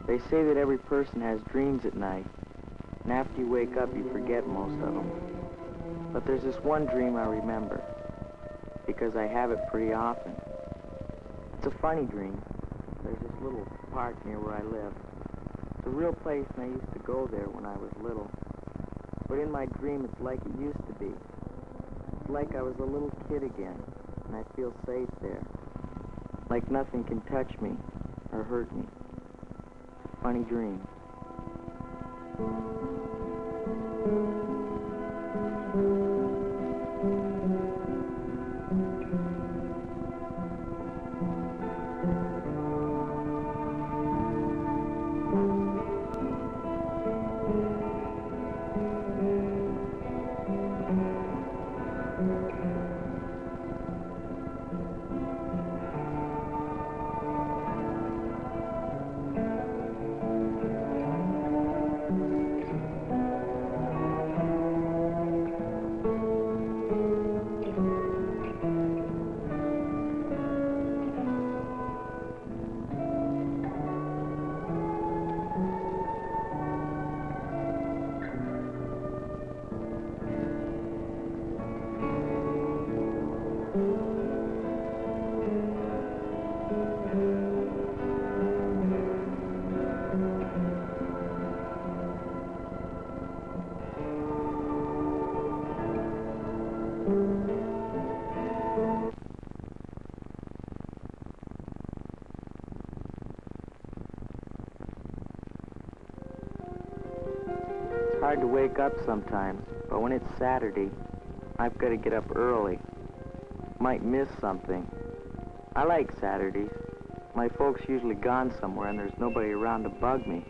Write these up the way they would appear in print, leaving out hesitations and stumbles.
They say that every person has dreams at night, and after you wake up, you forget most of them. But there's this one dream I remember, because I have it pretty often. It's a funny dream. There's this little park near where I live. It's a real place, and I used to go there when I was little. But in my dream, it's like it used to be. It's like I was a little kid again, and I feel safe there. Like nothing can touch me or hurt me. Funny dream. It's hard to wake up sometimes, but when it's Saturday, I've got to get up early. Might miss something. I like Saturdays. My folks usually gone somewhere and there's nobody around to bug me.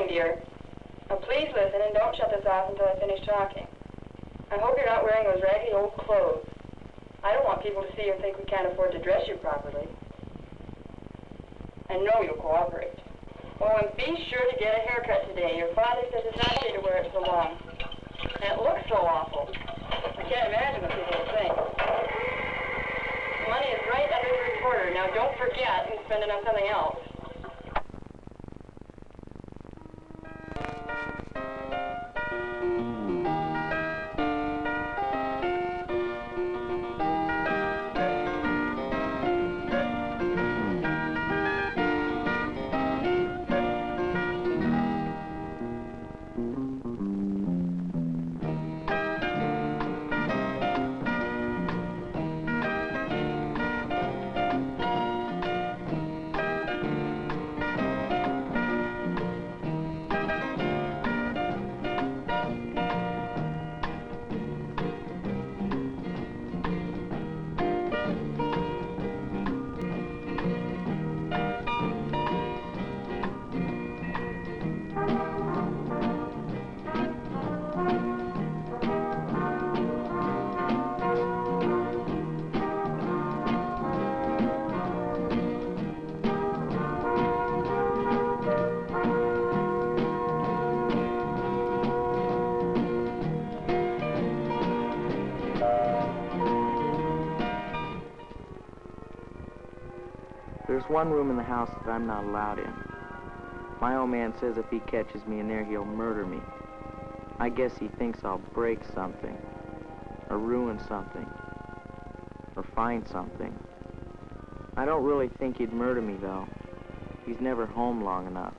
Dear. Now please listen and don't shut this off until I finish talking. I hope you're not wearing those raggedy old clothes. I don't want people to see you and think we can't afford to dress you properly. And know you'll cooperate. Oh, and be sure to get a haircut today. Your father says it's not safe to wear it so long. And it looks so awful. I can't imagine what people will think. The money is right under the recorder. Now don't forget and spend it on something else. There's one room in the house that I'm not allowed in. My old man says if he catches me in there, he'll murder me. I guess he thinks I'll break something, or ruin something, or find something. I don't really think he'd murder me, though. He's never home long enough.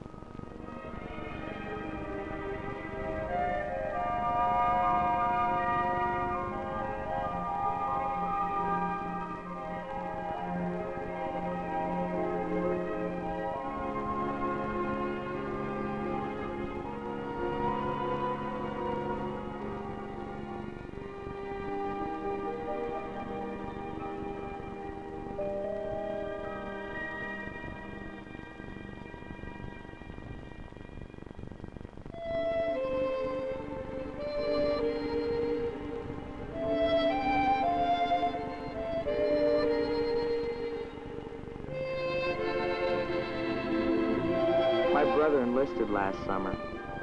My brother enlisted last summer.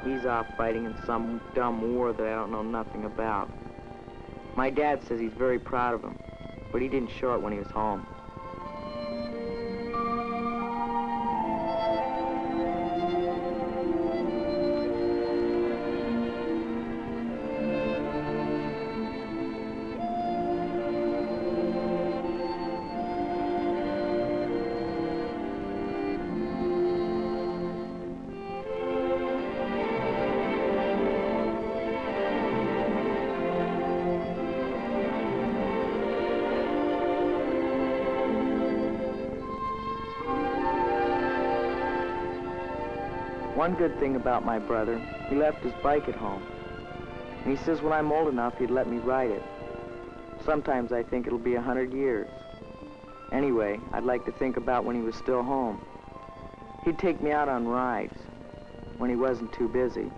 He's off fighting in some dumb war that I don't know nothing about. My dad says he's very proud of him, but he didn't show it when he was home. One good thing about my brother, he left his bike at home. And he says when I'm old enough, he'd let me ride it. Sometimes I think it'll be 100 years. Anyway, I'd like to think about when he was still home. He'd take me out on rides when he wasn't too busy.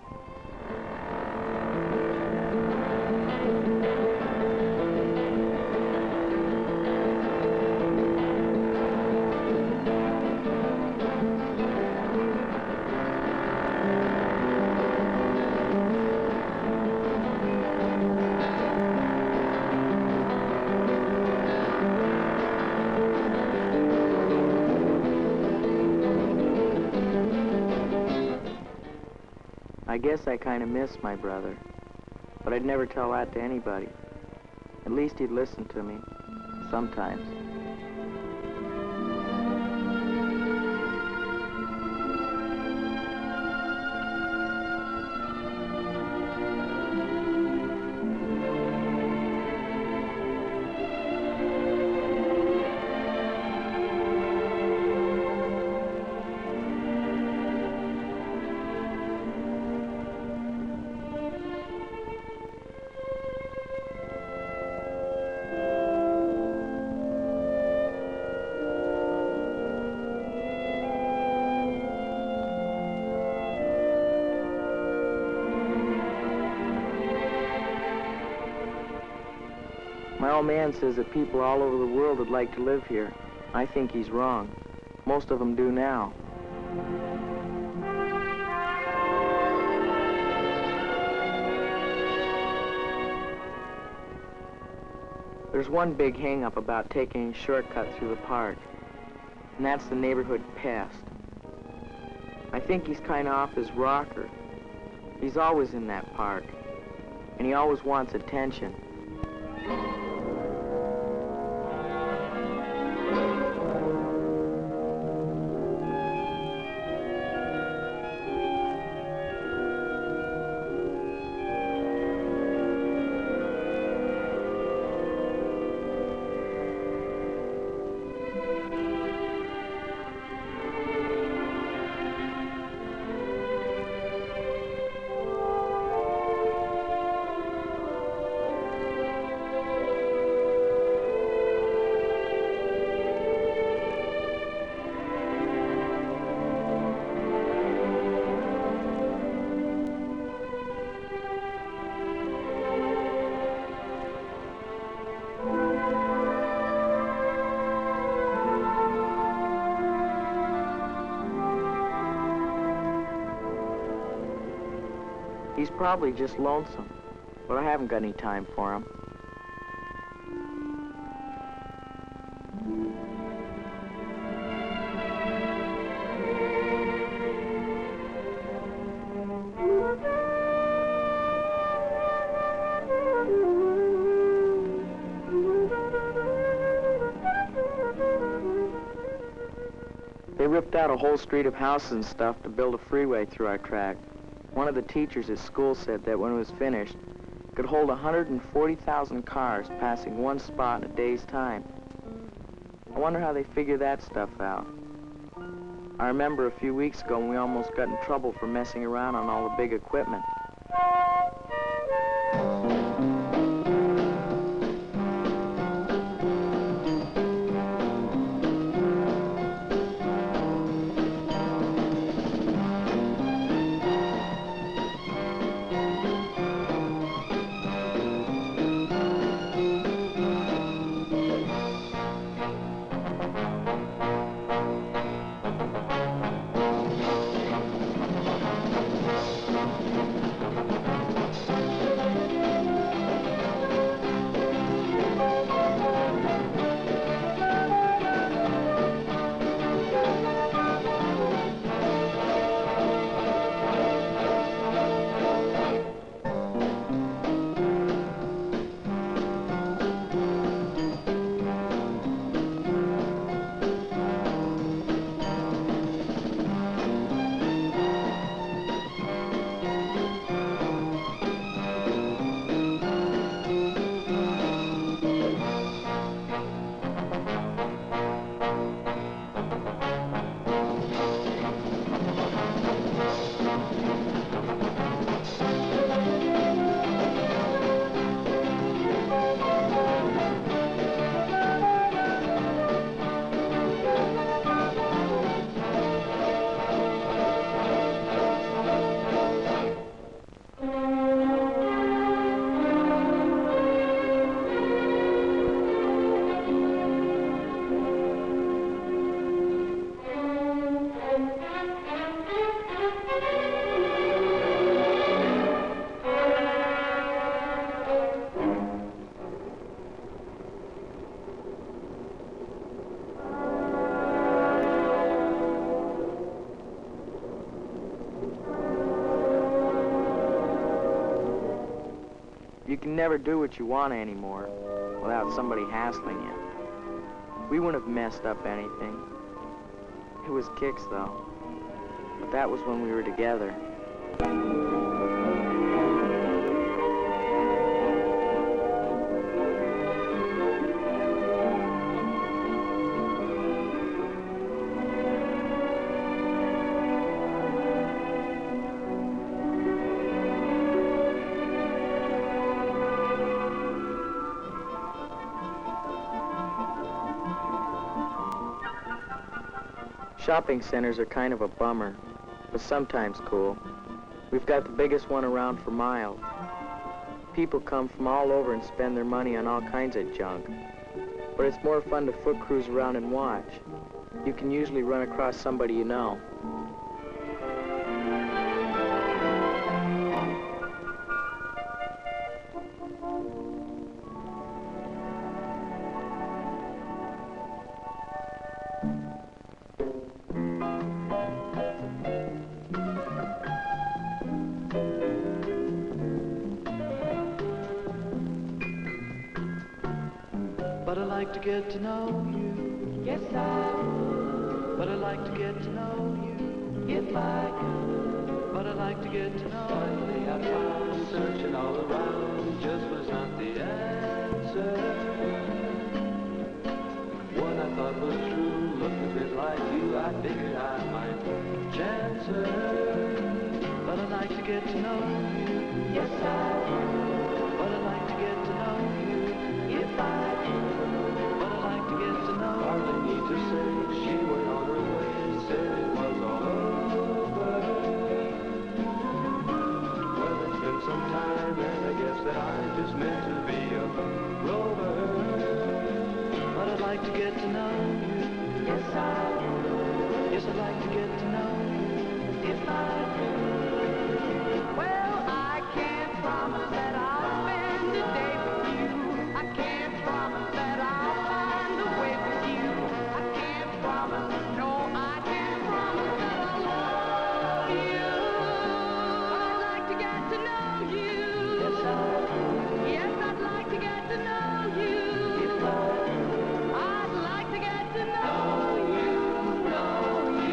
I guess I kind of miss my brother, but I'd never tell that to anybody. At least he'd listen to me, sometimes. My old man says that people all over the world would like to live here. I think he's wrong. Most of them do now. There's one big hang-up about taking a shortcut through the park, and that's the neighborhood pest. I think he's kind of off his rocker. He's always in that park, and he always wants attention. He's probably just lonesome, but I haven't got any time for him. ripped out a whole street of houses and stuff to build a freeway through our track. One of the teachers at school said that when it was finished, it could hold 140,000 cars passing one spot in a day's time. I wonder how they figure that stuff out. I remember a few weeks ago when we almost got in trouble for messing around on all the big equipment. You can never do what you want anymore without somebody hassling you. We wouldn't have messed up anything. It was kicks, though. But that was when we were together. Shopping centers are kind of a bummer, but sometimes cool. We've got the biggest one around for miles. People come from all over and spend their money on all kinds of junk. But it's more fun to foot cruise around and watch. You can usually run across somebody you know. But I like to get to know you. Yes, I would. But I like to get to know you. If I could. But I like to get to know you. Finally I found, searching all around, just was not the answer. What I thought was true looked a bit like you. I figured I might chance her. But I like to get to know you. Yes, I would. But I like to get to know you. If I could. Hardly need to say, she went on her way, said it was all over. Well, it's been some time, and I guess that I just meant to be a rover. But I'd like to get to know you. Yes, I would. Yes, I'd like to get to know you. If I could. Well, I can't promise that I'll spend a day with you. I can't promise that I'll find a way with you. I can't promise, no, I can't promise that I'll love you. But I'd like to get to know you. Yes, I would. Yes, I'd like to get to know you. If I would. I'd like to get to know you, know you.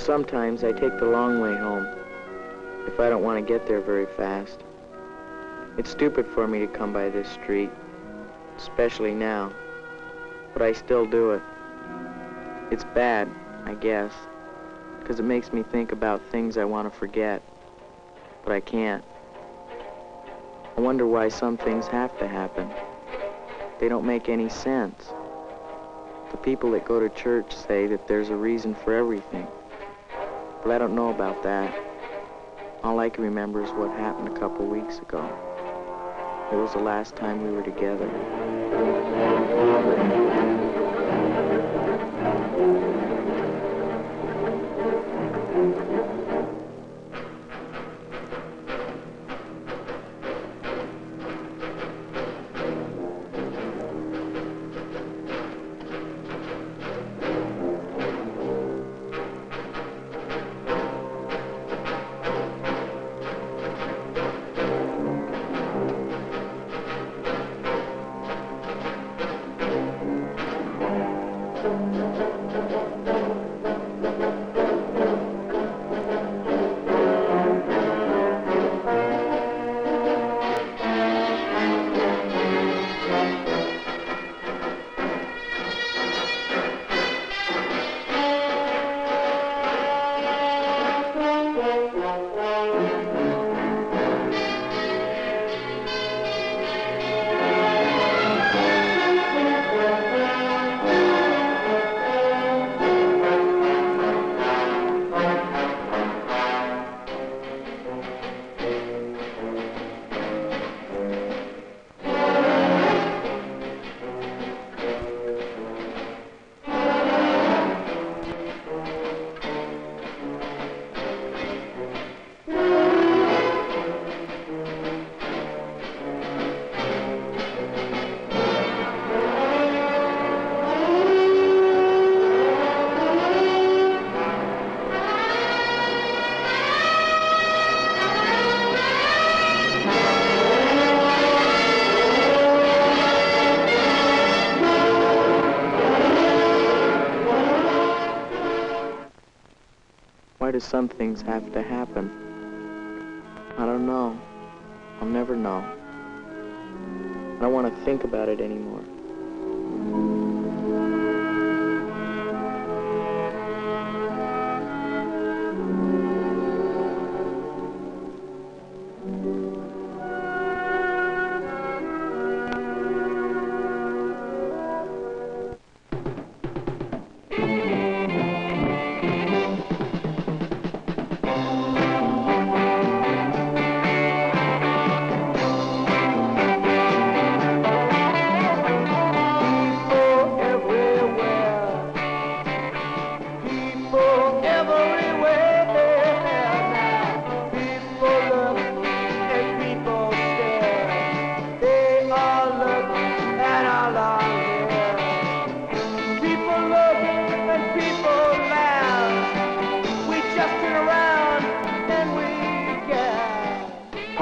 Sometimes I take the long way home, if I don't want to get there very fast. It's stupid for me to come by this street, especially now, but I still do it. It's bad, I guess, because it makes me think about things I want to forget, but I can't. I wonder why some things have to happen. They don't make any sense. The people that go to church say that there's a reason for everything. But I don't know about that. All I can remember is what happened a couple weeks ago. It was the last time we were together. Why do some things have to happen? I don't know. I'll never know. I don't want to think about it anymore.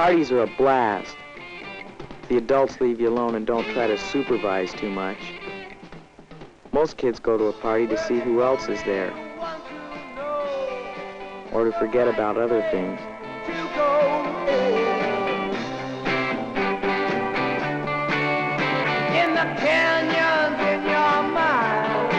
Parties are a blast. The adults leave you alone and don't try to supervise too much. Most kids go to a party to see who else is there, or to forget about other things. In the canyons in your mind,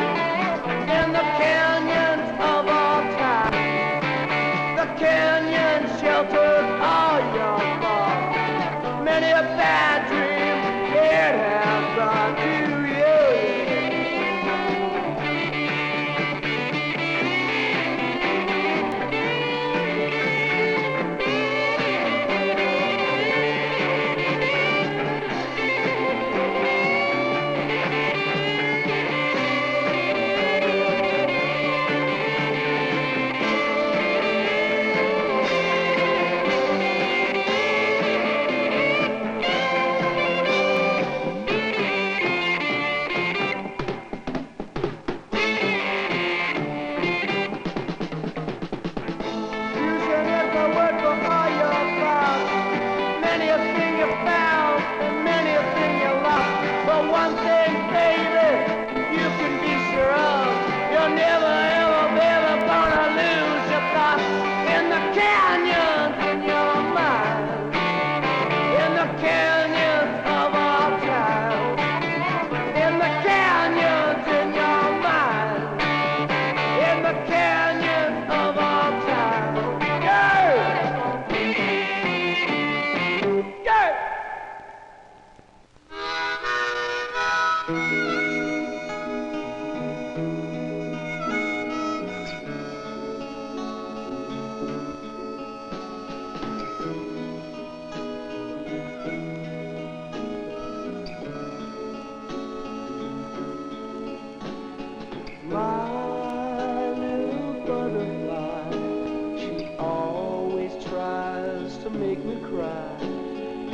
in the canyons of all time, the canyon sheltered all your thoughts. Many a bad dream it has brought to you.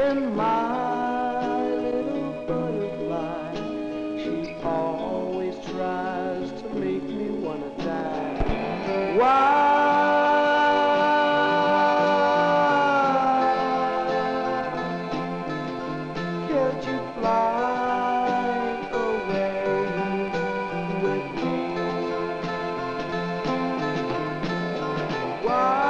And my little butterfly, she always tries to make me wanna die. Why can't you fly away with me? Why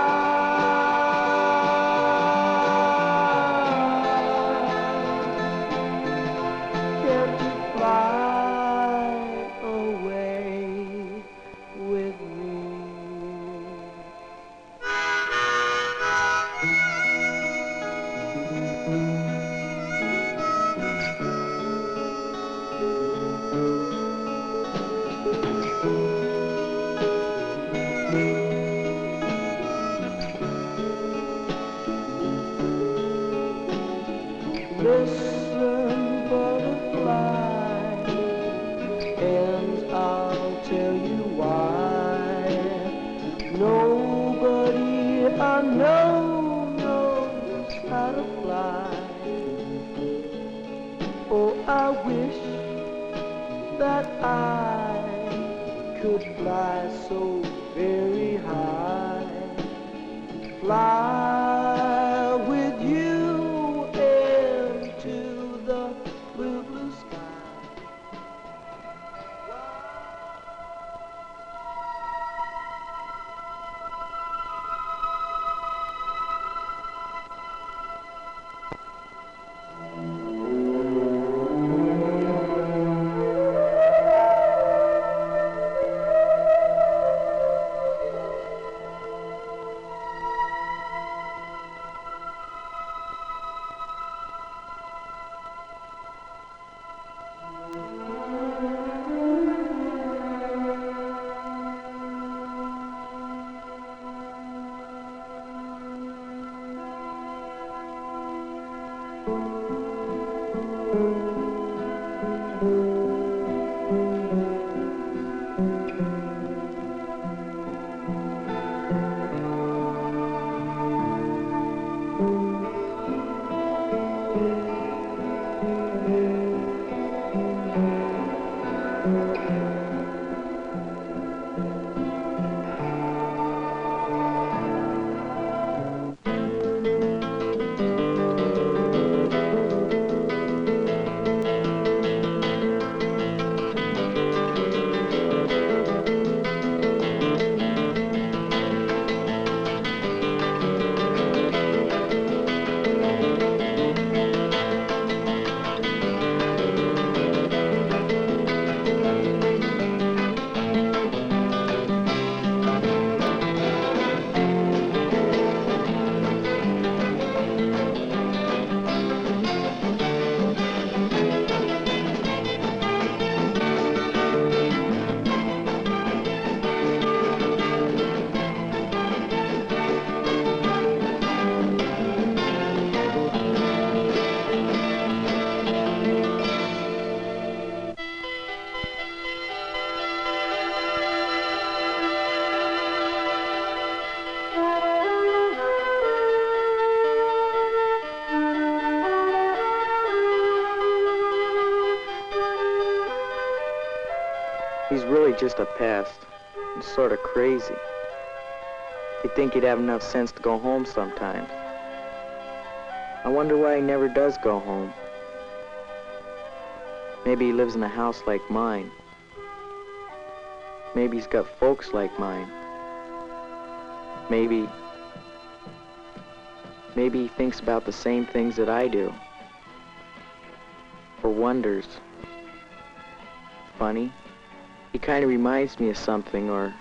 listen, butterfly, and I'll tell you why. Nobody I know knows how to fly. Oh, I wish that I could fly so very high. Fly with you into the blue, blue sky. He's really just a pest. He's sort of crazy. You'd think he'd have enough sense to go home sometimes. I wonder why he never does go home. Maybe he lives in a house like mine. Maybe he's got folks like mine. Maybe he thinks about the same things that I do. Or wonders. Funny. He kind of reminds me of something, or